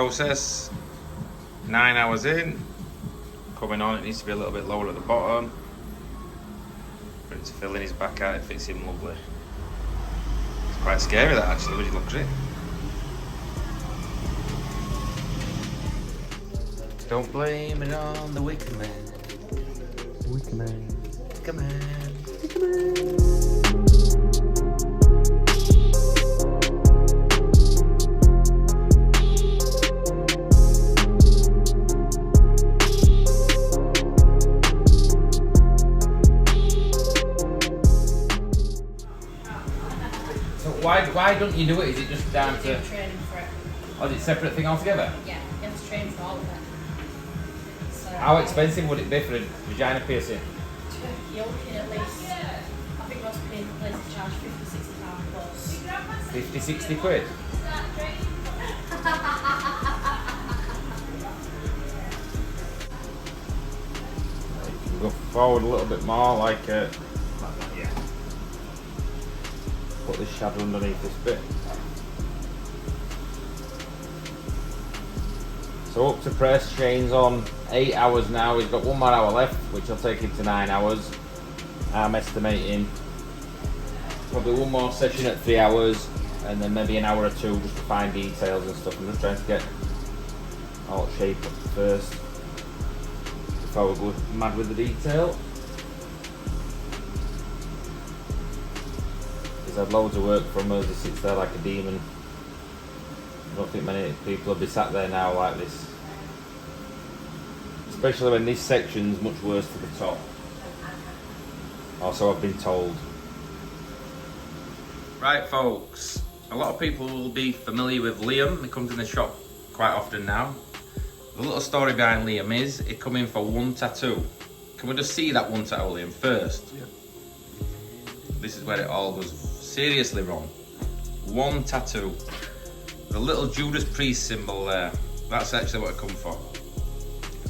process. 9 hours in, coming on, it needs to be a little bit lower at the bottom for it to fill in his back out. It fits him lovely. It's quite scary that actually when you look at it. Don't blame it on the wicker man. Wicker man. Wicker man. Wicker man. Why don't you do it? Is it just down to training for it? Oh, is it a separate thing altogether? Yeah, you have to train for all of it. So, How expensive would it be for a vagina piercing? You're looking at least, I think most places charge £50-60 plus. 50-60 quid? You can go forward a little bit more, like yeah. Put this shadow underneath this bit. So up to press, Shane's on 8 hours now. He's got 1 more hour left, which will take him to 9 hours. I'm estimating probably one more session at 3 hours, and then maybe an hour or two just to find details and stuff. I'm just trying to get all shape up first before we go mad with the detail. He's had loads of work from us. He sits there like a demon. I don't think many people will be sat there now like this. Especially when this section's much worse to the top. Also, I've been told. Right, folks. A lot of people will be familiar with Liam. He comes in the shop quite often now. The little story behind Liam is he come in for one tattoo. Can we just see that one tattoo, Liam, first? Yeah. This is where it all goes seriously wrong. One tattoo. The little Judas Priest symbol there. That's actually what I come for.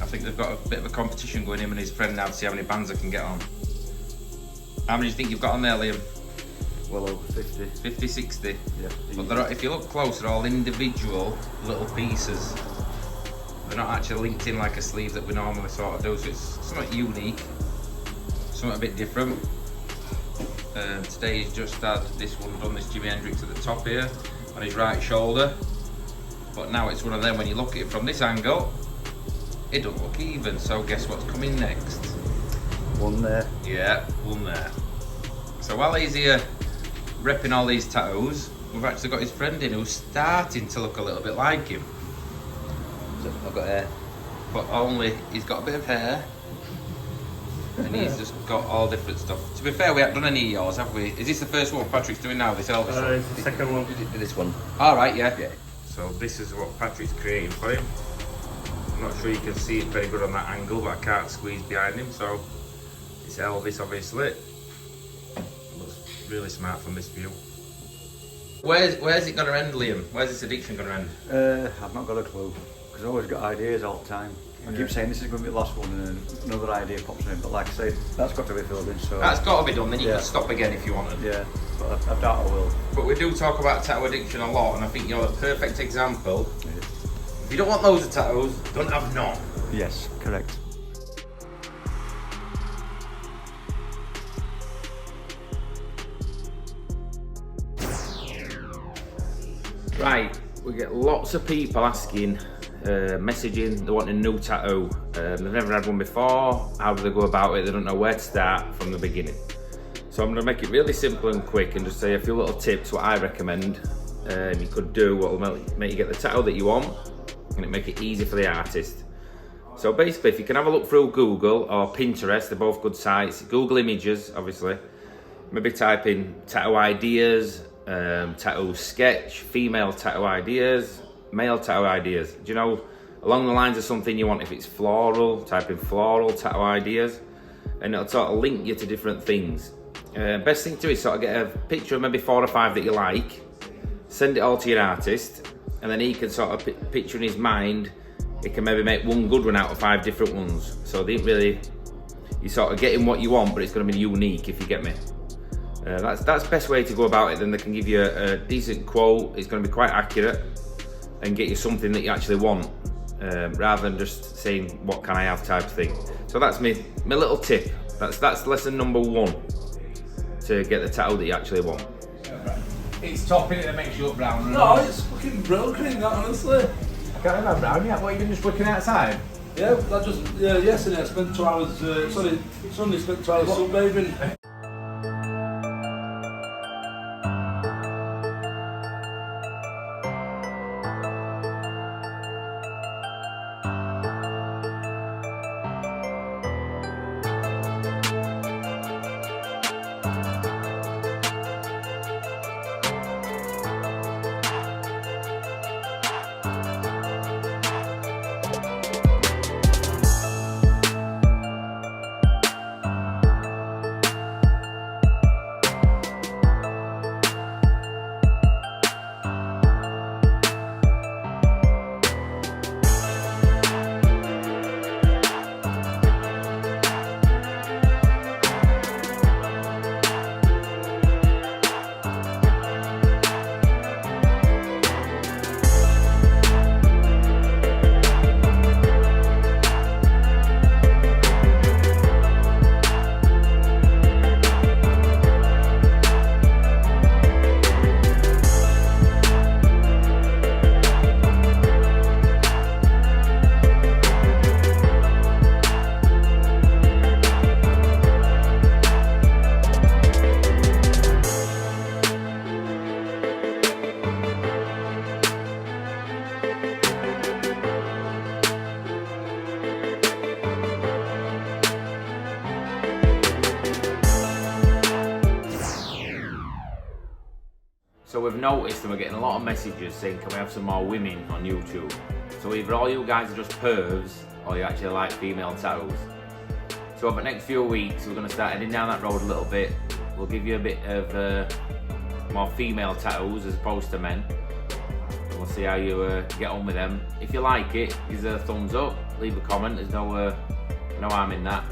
I think they've got a bit of a competition going, him and his friend now, to see how many bands I can get on. How many do you think you've got on there, Liam? Well over 50. 50, 60? Yeah. But they're, if you look close, they're all individual little pieces. They're not actually linked in like a sleeve that we normally sort of do, so it's something unique. Something a bit different. Today he's just had this one done, this Jimi Hendrix at the top here, on his right shoulder. But now it's one of them, when you look at it from this angle, it doesn't look even. So guess what's coming next? One there. Yeah, one there. So while he's here repping all these tattoos, we've actually got his friend in who's starting to look a little bit like him. So I've got hair, but only he's got a bit of hair. And he's just got all different stuff. To be fair, we haven't done any of yours, have we? Is this the first one Patrick's doing now, this Elvis one? It's the second one. This one. All right, yeah. So this is what Patrick's creating for him. I'm not sure you can see it very good on that angle, but I can't squeeze behind him, so it's Elvis, obviously. Looks really smart from this view. Where's it going to end, Liam? Where's this addiction going to end? I've not got a clue, because I've always got ideas all the time. I keep saying this is going to be the last one, and then another idea pops in. But like I say, that's got to be filled in. So That's got to be done, then you can stop again if you wanted. Yeah, but I doubt I will. But we do talk about tattoo addiction a lot, and I think you're a perfect example. If you don't want loads of tattoos, don't have none. Yes, correct. Right, we get lots of people asking, messaging, they want a new tattoo. They've never had one before. How do they go about it? They don't know where to start from the beginning. So I'm going to make it really simple and quick and just say a few little tips what I recommend you could do, what will make you get the tattoo that you want, and it make it easy for the artist. So basically, if you can have a look through Google or Pinterest, they're both good sites. Google Images, obviously. Maybe type in tattoo ideas, tattoo sketch, female tattoo ideas, male tattoo ideas. Do you know, along the lines of something you want? If it's floral, type in floral tattoo ideas, and it'll sort of link you to different things. Best thing to do is sort of get a picture of maybe 4 or 5 that you like, send it all to your artist, and then he can sort of picture in his mind, he can maybe make one good one out of 5 different ones. So they ain't really, you're sort of getting what you want, but it's going to be unique, if you get me. That's the best way to go about it. Then they can give you a decent quote. It's going to be quite accurate. and get you something that you actually want, rather than just saying what can I have type thing. So that's my little tip. That's lesson number 1 to get the tattoo that you actually want. It's topping it that makes you look brown. No, it's fucking broken, that, honestly. I can't remember brown yet. What, you've been just working outside? Yeah, yesterday I spent 2 hours, Sunday spent 2 hours sunbathing. So we've noticed and we're getting a lot of messages saying, can we have some more women on YouTube? So either all you guys are just pervs or you actually like female tattoos. So over the next few weeks we're going to start heading down that road a little bit. We'll give you a bit of more female tattoos as opposed to men. And we'll see how you get on with them. If you like it, give us a thumbs up, leave a comment. There's no harm in that.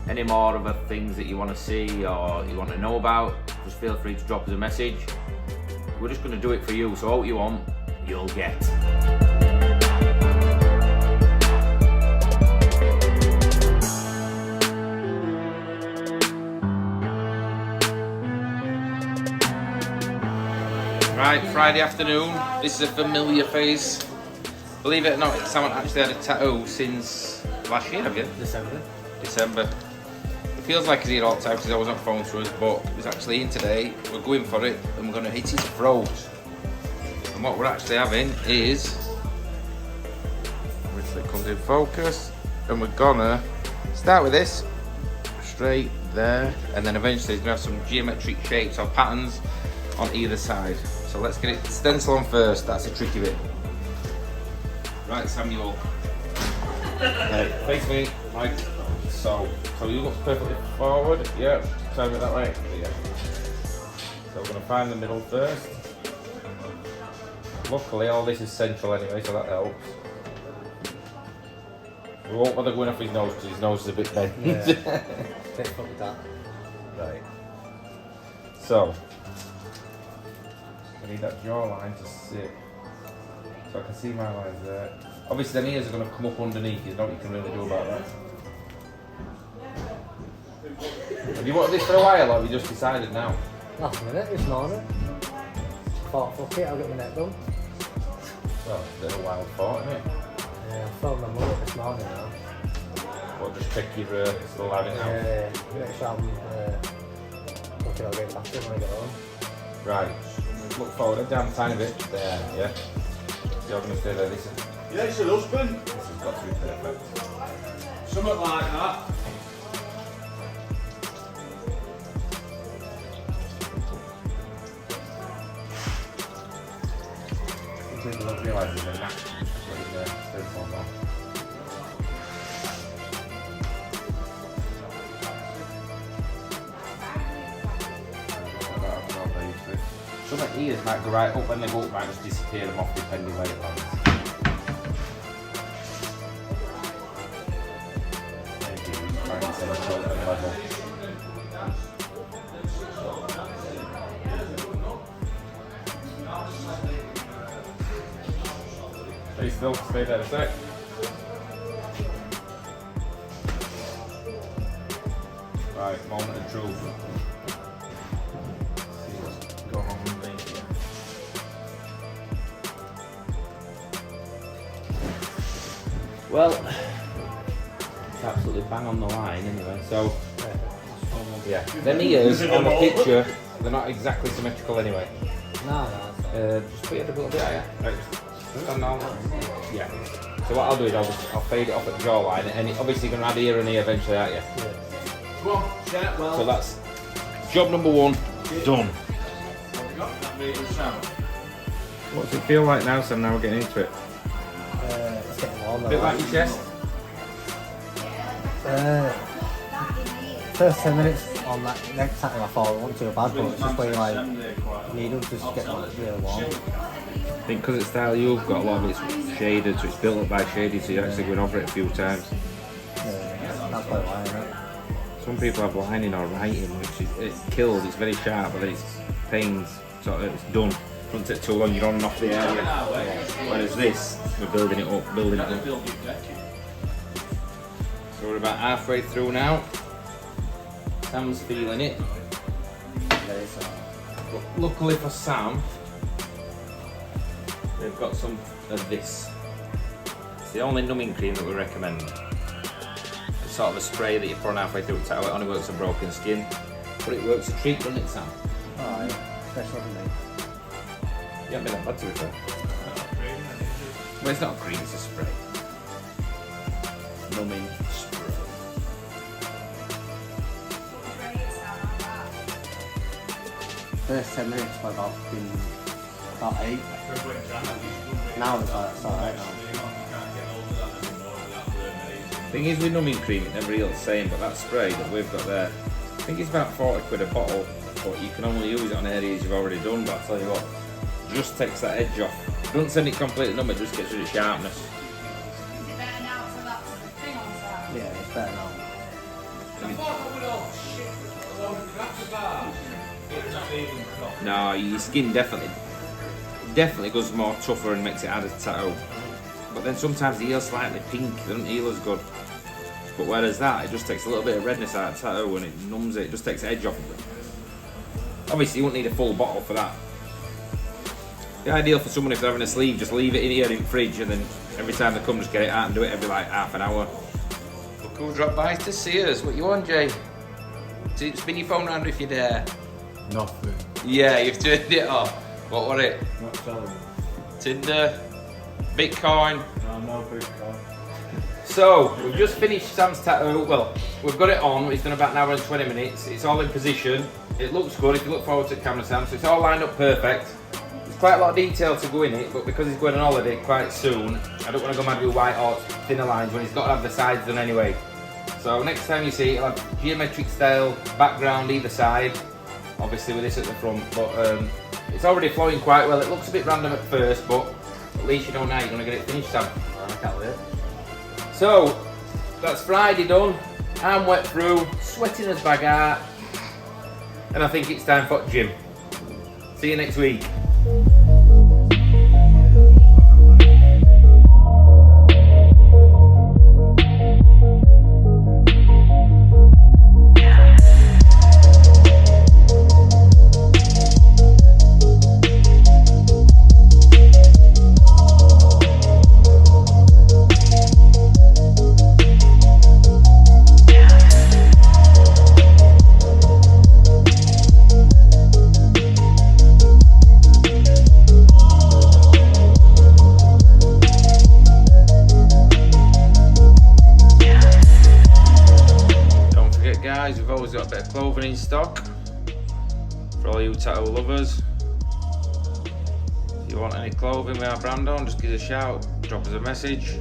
Any more other things that you want to see or you want to know about, just feel free to drop us a message. We're just going to do it for you, so what you want, you'll get. Right, Friday afternoon. This is a familiar face. Believe it or not, I haven't actually had a tattoo since last year, have you? December. It feels like he's here all the time because he's always on phone to us, but he's actually in today. We're going for it and we're going to hit his throat. And what we're actually having is, which it comes in focus, and we're gonna start with this, straight there, and then eventually he's going to have some geometric shapes or patterns on either side. So let's get it stencil on first, that's the tricky bit. Right, Samuel. Face me, Mike. So you look perfectly forward, yeah, turn it that way, yeah. So we're going to find the middle first. Luckily all this is central anyway, so that helps. We won't bother going off his nose because his nose is a bit bent. Yeah, bit fucked that. Right. So, I need that jawline to sit. So I can see my lines there. Obviously the ears are going to come up underneath, there's nothing you can really do about that. Have you wanted this for a while or have you just decided now? Last minute, this morning. Thought, fuck it, I'll get my neck done. Well, it's a bit of a wild thought, isn't it? Yeah, I phoned my mum up this morning now. Well, just check you're still having out. Yeah, make sure I'm looking at getting back in when I get home. Right, look forward a damn tiny bit. There, yeah. You're going to stay there, this is... Yeah, it's your husband. This has got to be perfect. Something like that. People don't realise it's a knack. But it's on now. Some of the ears might go right up, when they go up might just disappear them off depending where it lands. Maybe try and send it to a level. still. Stay there a sec. Right, moment of truth. See what's going on with me here. Well, it's absolutely bang on the line anyway. So, yeah, them ears on the picture, they're not exactly symmetrical anyway. No, Just put it a little bit higher. Right, just stand down. Yeah. So what I'll do is I'll fade it off at the jawline, and it obviously you're going to add here and here eventually, aren't you? yeah. Come on, chat. Well, So that's job number 1 done. What's it feel like now, Sam? Now we're getting into it. It's getting warm. A bit like your chest. First 10 minutes on that next time I thought it wasn't too bad, but it's just where you like needles just get like really warm. I think because it's style you've got a lot of it's shaded, so it's built up by shaded, so you're actually going over it a few times. That's quite why, isn't it? Some people have lining or writing, which is it's killed, it's very sharp, but then it's pains, so it's done. Don't take too long, you're on and off the area. Whereas this, we're building it up, building it up. So we're about halfway through now. Sam's feeling it. But luckily for Sam, they've got some of this. It's the only numbing cream that we recommend. It's sort of a spray that you put on halfway through the towel. It only works on broken skin, but it works a treat, doesn't it, Sam? Oh, yeah. Especially for me. You haven't been that bad to be fair. Well, it's not a cream, it's a spray. Numbing spray. First 10 minutes for about 8. Now it's like right now. Thing is with numbing cream, it never heals the same, but that spray that we've got there, I think it's about 40 quid a bottle, but you can only use it on areas you've already done. But I'll tell you what, just takes that edge off. Don't send it completely numb, it just gets rid of sharpness. Is it better now so that's the thing on side? Yeah, it's better now. No, your skin definitely goes more tougher and makes it harder to tattoo. But then sometimes it heals slightly pink, it doesn't heal as good. But whereas that, it just takes a little bit of redness out of the tattoo and it numbs it, just takes the edge off of it. Obviously you won't need a full bottle for that. The ideal for someone if they're having a sleeve, just leave it in here in the fridge and then every time they come just get it out and do it every like half an hour. Look who dropped by to see us. What you want, Jay? Spin your phone round if you dare. nothing. Yeah, you've turned it off. What was it? Not telling me. Tinder, Bitcoin. No Bitcoin. So, we've just finished Sam's tattoo. Well, we've got it on. It's done about an hour and 20 minutes. It's all in position. It looks good if you look forward to the camera, Sam. So it's all lined up perfect. There's quite a lot of detail to go in it, but because he's going on holiday quite soon, I don't want to go mad with white or thinner lines when he's got to have the sides done anyway. So next time you see it, it'll have geometric style background either side. Obviously with this at the front, but it's already flowing quite well. It looks a bit random at first, but at least you know now you're going to get it finished, Sam. I can't wait. So, that's Friday done. I'm wet through, sweating as bag out, and I think it's time for gym. See you next week. Guys, we've always got a bit of clothing in stock for all you tattoo lovers. If you want any clothing with our brand on, just give us a shout, drop us a message.